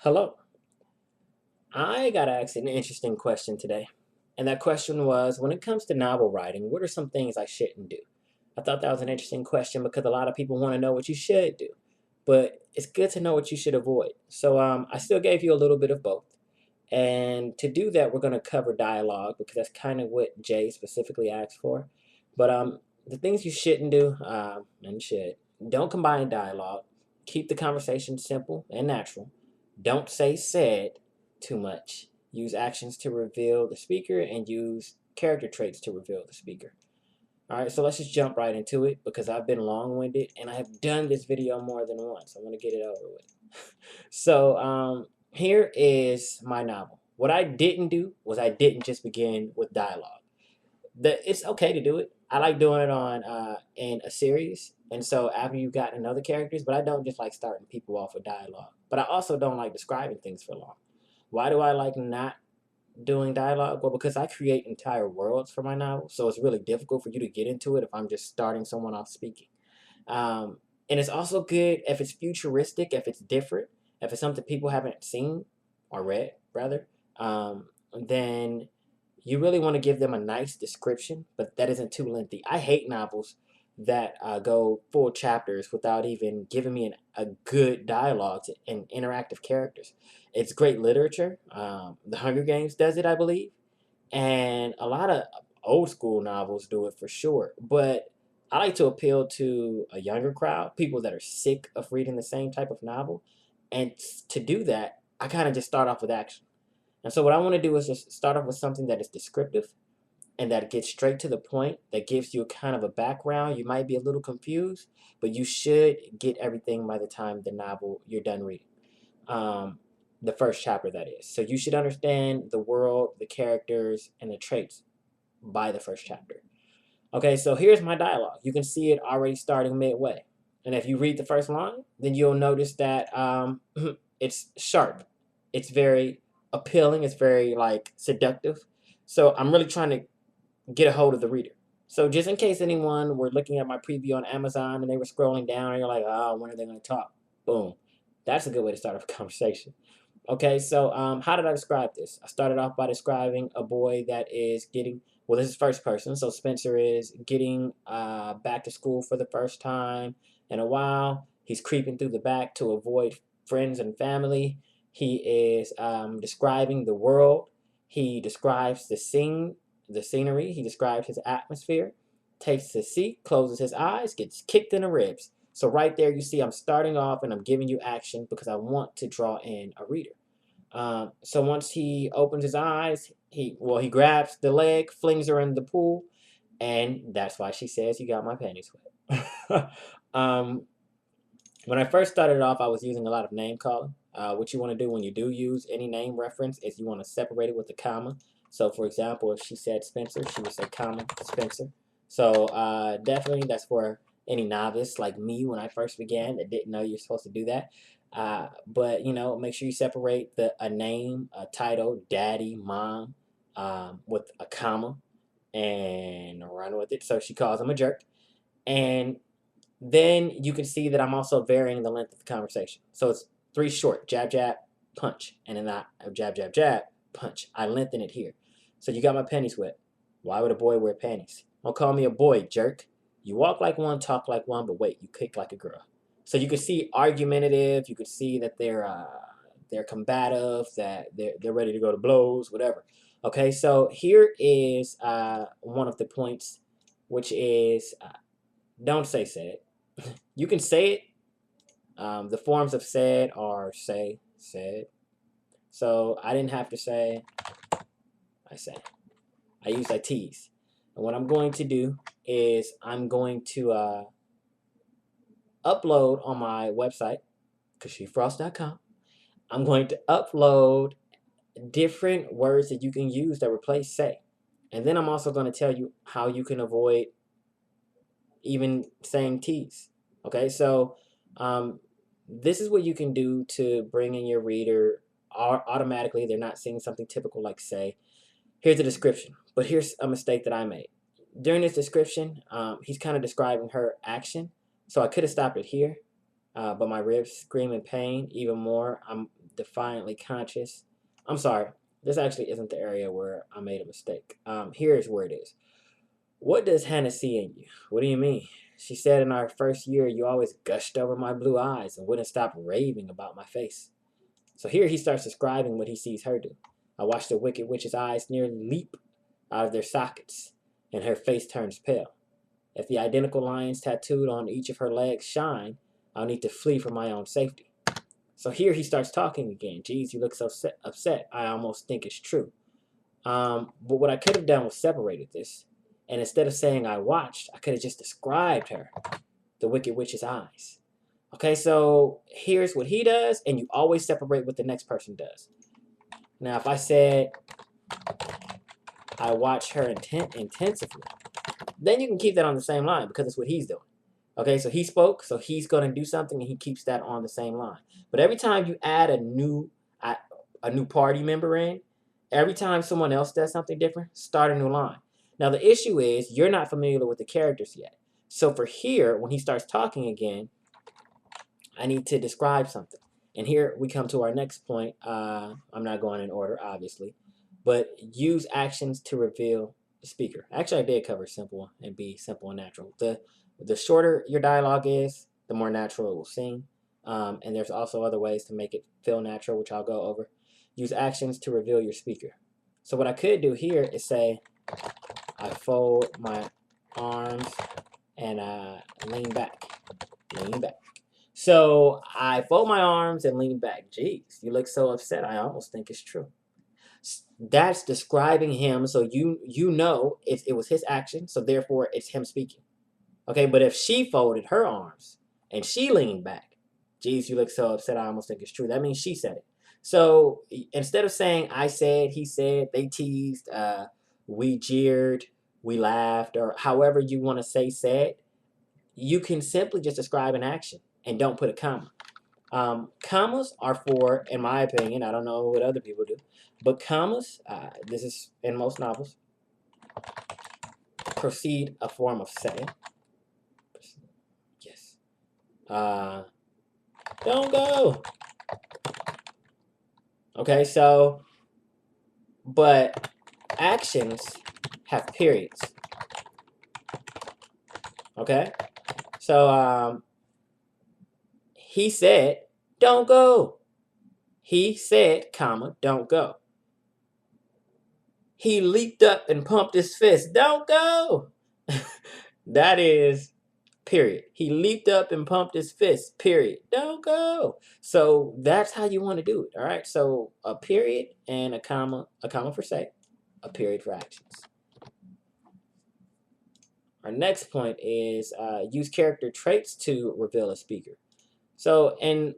Hello. I got asked an interesting question today. And that question was, when it comes to novel writing, what are some things I shouldn't do? I thought that was an interesting question because a lot of people want to know what you should do. But it's good to know what you should avoid. So I still gave you a little bit of both. And to do that, we're going to cover dialogue because that's kind of what Jay specifically asked for. But the things you shouldn't do, and should, don't combine dialogue. Keep the conversation simple and natural. Don't say said too much. Use actions to reveal the speaker and use character traits to reveal the speaker. All right, so let's just jump right into it because I've been long-winded and I have done this video more than once. I want to get it over with. So here is my novel. What I didn't do was I didn't just begin with dialogue. It's okay to do it. I like doing it on in a series, and so after you've gotten other characters, but I don't just like starting people off with dialogue. But I also don't like describing things for long. Why do I like not doing dialogue? Well, because I create entire worlds for my novels, so it's really difficult for you to get into it if I'm just starting someone off speaking. Um, and it's also good if it's futuristic, if it's different, if it's something people haven't seen or read, rather. Then you really want to give them a nice description, but that isn't too lengthy. I hate novels that go full chapters without even giving me a good dialogue and interactive characters. It's great literature. The Hunger Games does it, I believe, and a lot of old school novels do it for sure. But I like to appeal to a younger crowd, people that are sick of reading the same type of novel, and to do that, I kind of just start off with action. And so what I want to do is just start off with something that is descriptive and that gets straight to the point, that gives you a kind of a background. You might be a little confused, but you should get everything by the time the novel you're done reading. Um, the first chapter, that is. So you should understand the world, the characters, and the traits by the first chapter. Okay, so here's my dialogue. You can see it already starting midway. And if you read the first line, then you'll notice that it's sharp. It's very appealing. It's very like seductive. So I'm really trying to get a hold of the reader. So just in case anyone were looking at my preview on Amazon and they were scrolling down and you're like, oh, when are they going to talk? Boom. That's a good way to start off a conversation. Okay, so how did I describe this? I started off by describing a boy that is getting, well, this is first person, so Spencer is getting back to school for the first time in a while. He's creeping through the back to avoid friends and family. He is describing the world. He describes the scenery. He describes his atmosphere. Takes a seat, closes his eyes, gets kicked in the ribs. So right there, you see I'm starting off and I'm giving you action because I want to draw in a reader. So once he opens his eyes, he grabs the leg, flings her in the pool, and that's why she says, "You got my panties wet." um, when I first started off, I was using a lot of name calling. What you want to do when you do use any name reference is you want to separate it with a comma. So, for example, if she said Spencer, she would say comma Spencer. So definitely that's for any novice like me when I first began that didn't know you're supposed to do that. But make sure you separate a name, a title, daddy, mom, with a comma, and run with it. So she calls him a jerk, and then you can see that I'm also varying the length of the conversation. So it's three short, jab, jab, punch, and then I jab, jab, jab, punch. I lengthen it here. So you got my panties wet. Why would a boy wear panties? Don't call me a boy, jerk. You walk like one, talk like one, but wait, you kick like a girl. So you can see argumentative. You can see that they're combative, that they're ready to go to blows, whatever. Okay, so here is one of the points, which is don't say said. You can say it. The forms of said are say, said. So I didn't have to say, I say. I use I tease. And what I'm going to do is I'm going to upload on my website, kashifrost.com. I'm going to upload different words that you can use that replace say. And then I'm also going to tell you how you can avoid even saying tease. Okay, so this is what you can do to bring in your reader automatically. They're not seeing something typical like say. Here's a description, but here's a mistake that I made. During this description, he's kind of describing her action. So I could have stopped it here, but my ribs scream in pain even more. defiantly conscious. I'm sorry. This actually isn't the area where I made a mistake. Here's where it is. What does Hannah see in you? What do you mean? She said in our first year, you always gushed over my blue eyes and wouldn't stop raving about my face. So here he starts describing what he sees her do. I watched the wicked witch's eyes nearly leap out of their sockets, and her face turns pale. If the identical lions tattooed on each of her legs shine, I'll need to flee for my own safety. So here he starts talking again. Geez, you look so upset. I almost think it's true. But what I could have done was separated this. And instead of saying I watched, I could have just described her, the wicked witch's eyes. Okay, so here's what he does, and you always separate what the next person does. Now, if I said I watch her intensively, then you can keep that on the same line because it's what he's doing. Okay, so he spoke, so he's going to do something, and he keeps that on the same line. But every time you add a new party member in, every time someone else does something different, start a new line. Now, the issue is you're not familiar with the characters yet. So for here, when he starts talking again, I need to describe something. And here we come to our next point. I'm not going in order, obviously, but use actions to reveal the speaker. Actually, I did cover simple and be simple and natural. The shorter your dialogue is, the more natural it will seem. And there's also other ways to make it feel natural, which I'll go over. Use actions to reveal your speaker. So what I could do here is say, I fold my arms and lean back. Lean back. So I fold my arms and lean back. Jeez, you look so upset. I almost think it's true. That's describing him, so you know it was his action, so therefore it's him speaking. Okay, but if she folded her arms and she leaned back, geez, you look so upset. I almost think it's true. That means she said it. So instead of saying I said, he said, they teased, we jeered, we laughed, or however you want to say said, you can simply just describe an action and don't put a comma. Commas are for, in my opinion, I don't know what other people do, but commas, this is in most novels, precede a form of say. Yes. Don't go. Okay, so, but actions have periods. Okay? So, he said, don't go. He said, comma, don't go. He leaped up and pumped his fist. Don't go. That is period. He leaped up and pumped his fist, period. Don't go. So that's how you want to do it. All right. So a period and a comma for say, a period for actions. Our next point is use character traits to reveal a speaker. So in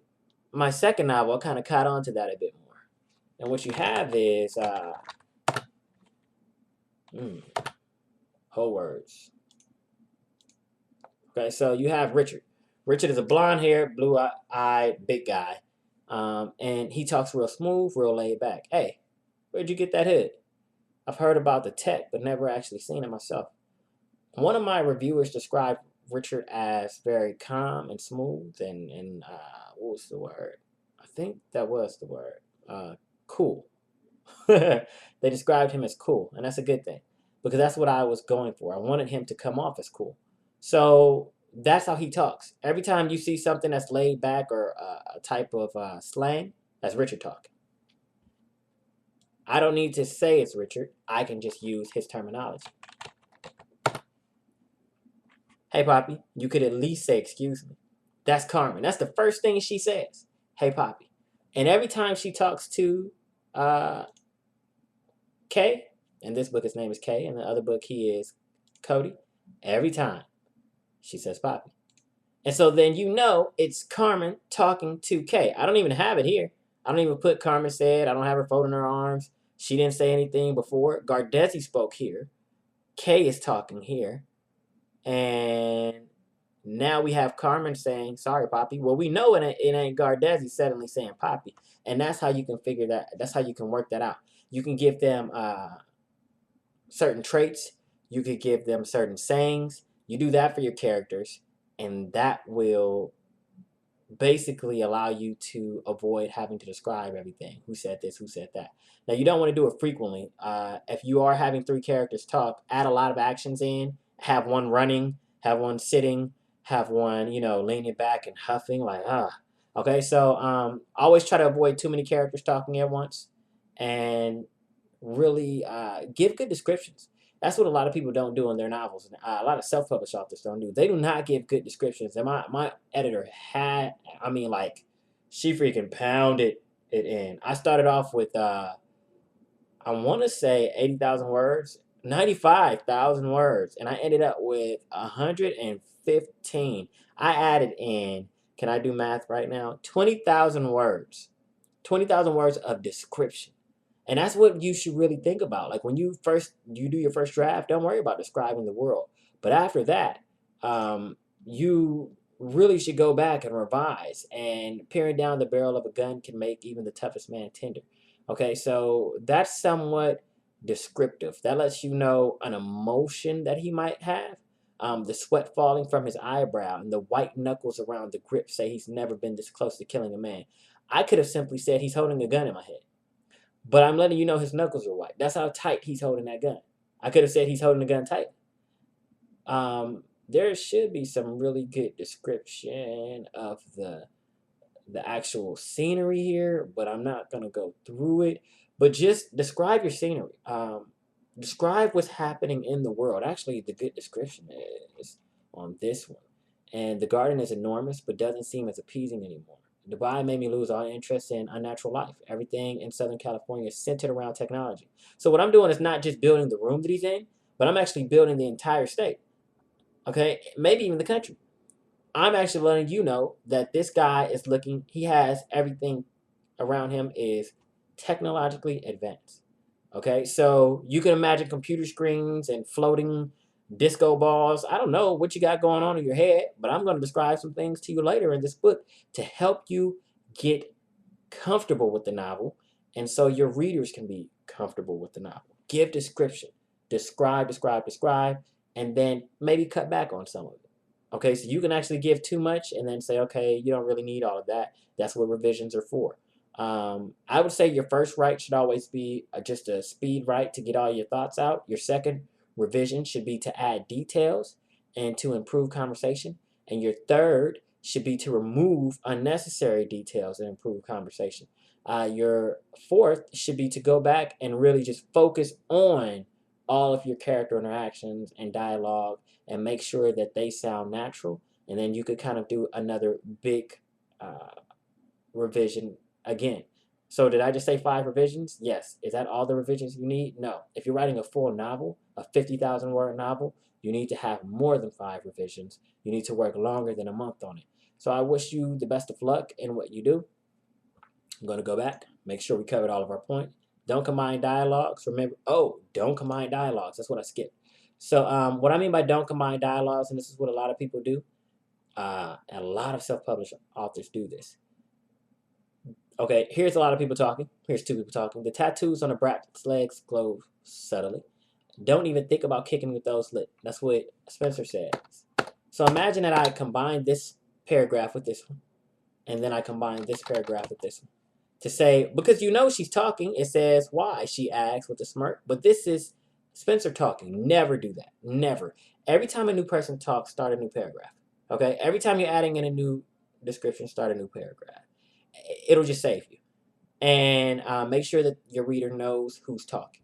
my second novel, I kind of caught on to that a bit more. And what you have is whole words. Okay, so you have Richard. Richard is a blonde-haired, blue-eyed, big guy. And he talks real smooth, real laid back. Hey, where'd you get that hood? I've heard about the tech, but never actually seen it myself. One of my reviewers described Richard as very calm and smooth and what was the word? I think that was the word. Cool. They described him as cool, and that's a good thing because that's what I was going for. I wanted him to come off as cool. So that's how he talks. Every time you see something that's laid back or a type of slang, that's Richard talking. I don't need to say it's Richard. I can just use his terminology. Hey, Poppy, you could at least say excuse me. That's Carmen. That's the first thing she says. Hey, Poppy. And every time she talks to Kay, in this book his name is Kay, in the other book he is Cody, every time she says Poppy. And so then you know it's Carmen talking to Kay. I don't even have it here. I don't even put Carmen said. I don't have her folding her arms. She didn't say anything before. Gardezi spoke here. Kay is talking here. And now we have Carmen saying, sorry, Poppy. Well, we know it ain't Gardezi suddenly saying Poppy. And that's how you can figure that. That's how you can work that out. You can give them certain traits. You could give them certain sayings. You do that for your characters. And that will basically allow you to avoid having to describe everything. Who said this? Who said that? Now, you don't want to do it frequently. If you are having three characters talk, add a lot of actions in. Have one running, have one sitting, have one, leaning back and huffing, like, ah. Okay, so always try to avoid too many characters talking at once, and really give good descriptions. That's what a lot of people don't do in their novels. A lot of self-published authors don't do. They do not give good descriptions. And my editor had, like, she freaking pounded it in. I started off with, I want to say 80,000 words, 95,000 words, and I ended up with 115. I added in, can I do math right now? 20,000 words. 20,000 words of description. And that's what you should really think about. Like, when you do your first draft, don't worry about describing the world. But after that, you really should go back and revise. And peering down the barrel of a gun can make even the toughest man tender. Okay, so that's somewhat descriptive. That lets you know an emotion that he might have. The sweat falling from his eyebrow and the white knuckles around the grip say he's never been this close to killing a man. I could have simply said he's holding a gun in my head. But I'm letting you know his knuckles are white. That's how tight he's holding that gun. I could have said he's holding the gun tight. There should be some really good description of the actual scenery here, but I'm not gonna go through it. But just describe your scenery. Describe what's happening in the world. Actually, the good description is on this one. And the garden is enormous, but doesn't seem as appeasing anymore. Dubai made me lose all interest in unnatural life. Everything in Southern California is centered around technology. So what I'm doing is not just building the room that he's in, but I'm actually building the entire state. Okay, maybe even the country. I'm actually letting you know that this guy is looking, he has everything around him is technologically advanced. Okay, so you can imagine computer screens and floating disco balls. I don't know what you got going on in your head, but I'm going to describe some things to you later in this book to help you get comfortable with the novel, and so your readers can be comfortable with the novel. Give description, describe, and then maybe cut back on some of it. Okay, so you can actually give too much and then say, okay, you don't really need all of that. That's what revisions are for. I would say your first write should always be just a speed write to get all your thoughts out. Your second revision should be to add details and to improve conversation. And your third should be to remove unnecessary details and improve conversation. Your fourth should be to go back and really just focus on all of your character interactions and dialogue and make sure that they sound natural. And then you could kind of do another big revision again. So did I just say 5 revisions? Yes. Is that all the revisions you need? No. If you're writing a full novel, a 50,000 word novel, you need to have more than 5 revisions. You need to work longer than a month on it. So I wish you the best of luck in what you do. I'm going to go back, make sure we covered all of our points. Don't combine dialogues. Remember, don't combine dialogues. That's what I skipped. So what I mean by don't combine dialogues, and this is what a lot of people do, and a lot of self-published authors do this. Okay, here's a lot of people talking. Here's 2 people talking. The tattoos on the brat's legs glow subtly. Don't even think about kicking with those lit. That's what Spencer says. So imagine that I combine this paragraph with this one, and then I combine this paragraph with this one. To say, because she's talking, it says, why? She asks with a smirk. But this is Spencer talking. Never do that. Never. Every time a new person talks, start a new paragraph. Okay? Every time you're adding in a new description, start a new paragraph. It'll just save you. And make sure that your reader knows who's talking.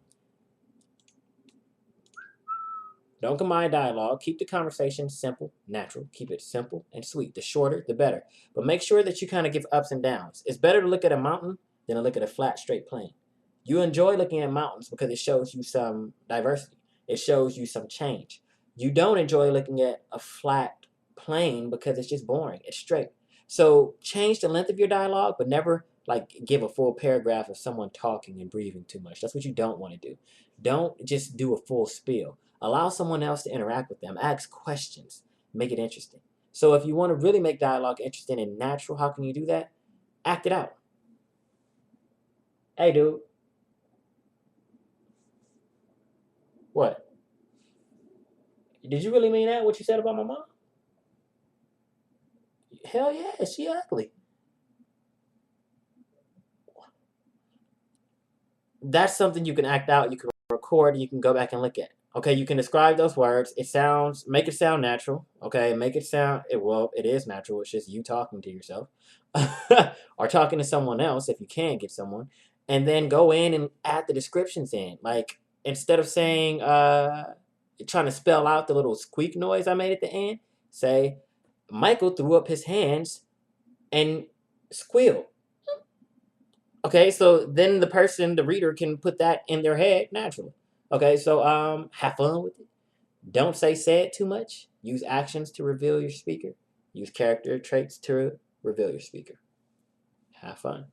Don't combine dialogue. Keep the conversation simple, natural. Keep it simple and sweet. The shorter, the better. But make sure that you kind of give ups and downs. It's better to look at a mountain than to look at a flat, straight plain. You enjoy looking at mountains because it shows you some diversity. It shows you some change. You don't enjoy looking at a flat plain because it's just boring. It's straight. So change the length of your dialogue, but never give a full paragraph of someone talking and breathing too much. That's what you don't want to do. Don't just do a full spiel. Allow someone else to interact with them. Ask questions. Make it interesting. So if you want to really make dialogue interesting and natural, how can you do that? Act it out. Hey, dude. What? Did you really mean that, what you said about my mom? Hell yeah, she ugly. That's something you can act out, you can record, and you can go back and look at. Okay, you can describe those words. Make it sound natural. Okay, make it sound, well, it is natural. It's just you talking to yourself or talking to someone else if you can get someone. And then go in and add the descriptions in. Like, instead of saying, trying to spell out the little squeak noise I made at the end, say, Michael threw up his hands and squealed. Okay, so then the reader can put that in their head naturally. Okay, so have fun with it. Don't say it too much. Use actions to reveal your speaker. Use character traits to reveal your speaker. Have fun.